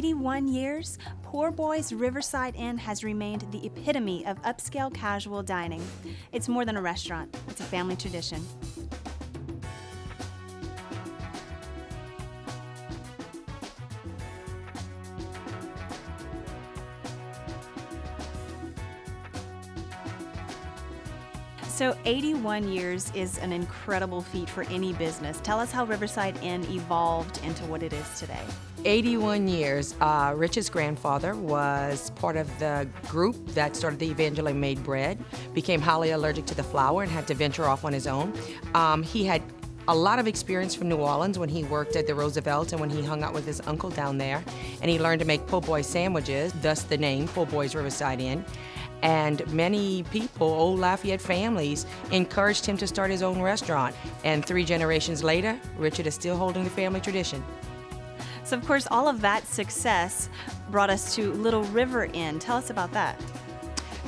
81 years, Poor Boy's Riverside Inn has remained the epitome of upscale casual dining. It's more than a restaurant, it's a family tradition. So 81 years is an incredible feat for any business. Tell us how Riverside Inn evolved into what it is today. 81 years. Rich's grandfather was part of the group that started the Evangeline Made Bread, became highly allergic to the flour and had to venture off on his own. He had a lot of experience from New Orleans when he worked at the Roosevelt and when he hung out with his uncle down there. And he learned to make po' boy sandwiches, thus the name Po' Boy's Riverside Inn. And many people, old Lafayette families, encouraged him to start his own restaurant. And 3 generations later, Richard is still holding the family tradition. So, of course, all of that success brought us to Little River Inn. Tell us about that.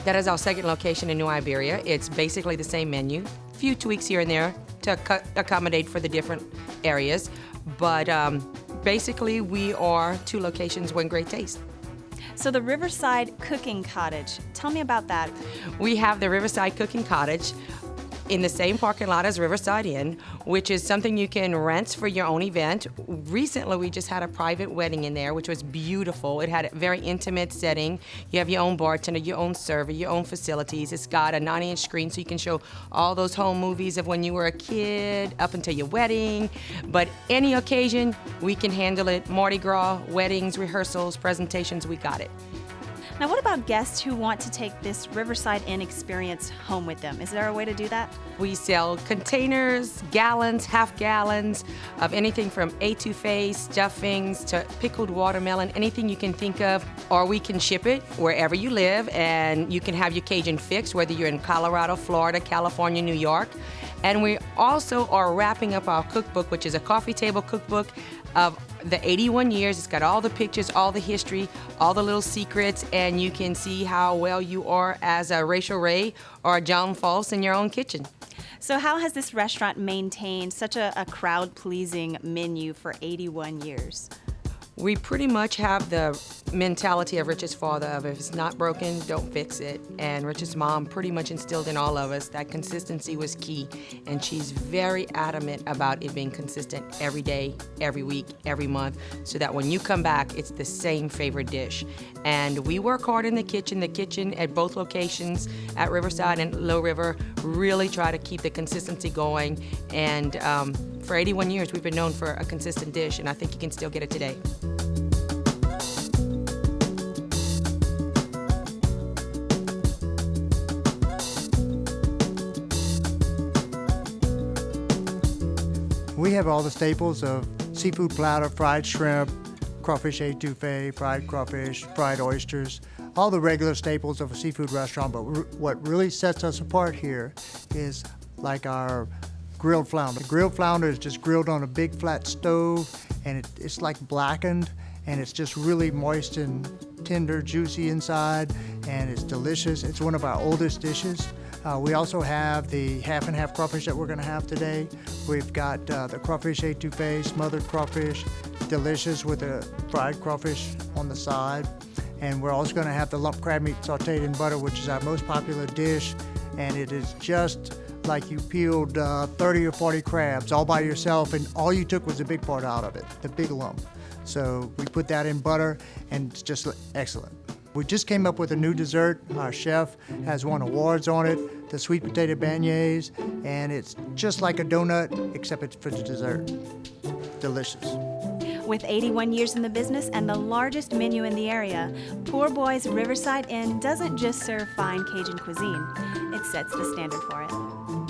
That is our second location in New Iberia. It's basically the same menu, a few tweaks here and there to accommodate for the different areas. But basically, we are 2 locations, 1 great taste. So the Riverside Cooking Cottage, tell me about that. We have the Riverside Cooking Cottage in the same parking lot as Riverside Inn, which is something you can rent for your own event. Recently, we just had a private wedding in there, which was beautiful. It had a very intimate setting. You have your own bartender, your own server, your own facilities. It's got a 90-inch screen so you can show all those home movies of when you were a kid up until your wedding. But any occasion, we can handle it. Mardi Gras, weddings, rehearsals, presentations, we got it. Now, what about guests who want to take this Riverside Inn experience home with them? Is there a way to do that? We sell containers, gallons, half gallons of anything from etouffee, stuffings, to pickled watermelon, anything you can think of. Or we can ship it wherever you live, and you can have your Cajun fix, whether you're in Colorado, Florida, California, New York. And we also are wrapping up our cookbook, which is a coffee table cookbook of the 81 years. It's got all the pictures, all the history, all the little secrets, and you can see how well you are as a Rachel Ray or a John False in your own kitchen. So how has this restaurant maintained such a crowd-pleasing menu for 81 years? We pretty much have the mentality of Rich's father of if it's not broken, don't fix it. And Rich's mom pretty much instilled in all of us that consistency was key. And she's very adamant about it being consistent every day, every week, every month, so that when you come back, it's the same favorite dish. And we work hard in the kitchen at both locations, at Riverside and Low River, really try to keep the consistency going. And for 81 years, we've been known for a consistent dish, and I think you can still get it today. We have all the staples of seafood platter, fried shrimp, crawfish etouffee, fried crawfish, fried oysters, all the regular staples of a seafood restaurant. But what really sets us apart here is like our grilled flounder. The grilled flounder is just grilled on a big flat stove, and it's like blackened, and it's just really moist and tender, juicy inside, and it's delicious. It's one of our oldest dishes. We also have the half and half crawfish that we're going to have today. We've got the crawfish etouffee, smothered crawfish, delicious with the fried crawfish on the side. And we're also going to have the lump crab meat sauteed in butter, which is our most popular dish. And it is just like you peeled 30 or 40 crabs all by yourself, and all you took was a big part out of it, the big lump. So we put that in butter, and it's just excellent. We just came up with a new dessert. Our chef has won awards on it, the sweet potato beignets, and it's just like a donut, except it's for the dessert. Delicious. With 81 years in the business and the largest menu in the area, Poor Boy's Riverside Inn doesn't just serve fine Cajun cuisine, it sets the standard for it.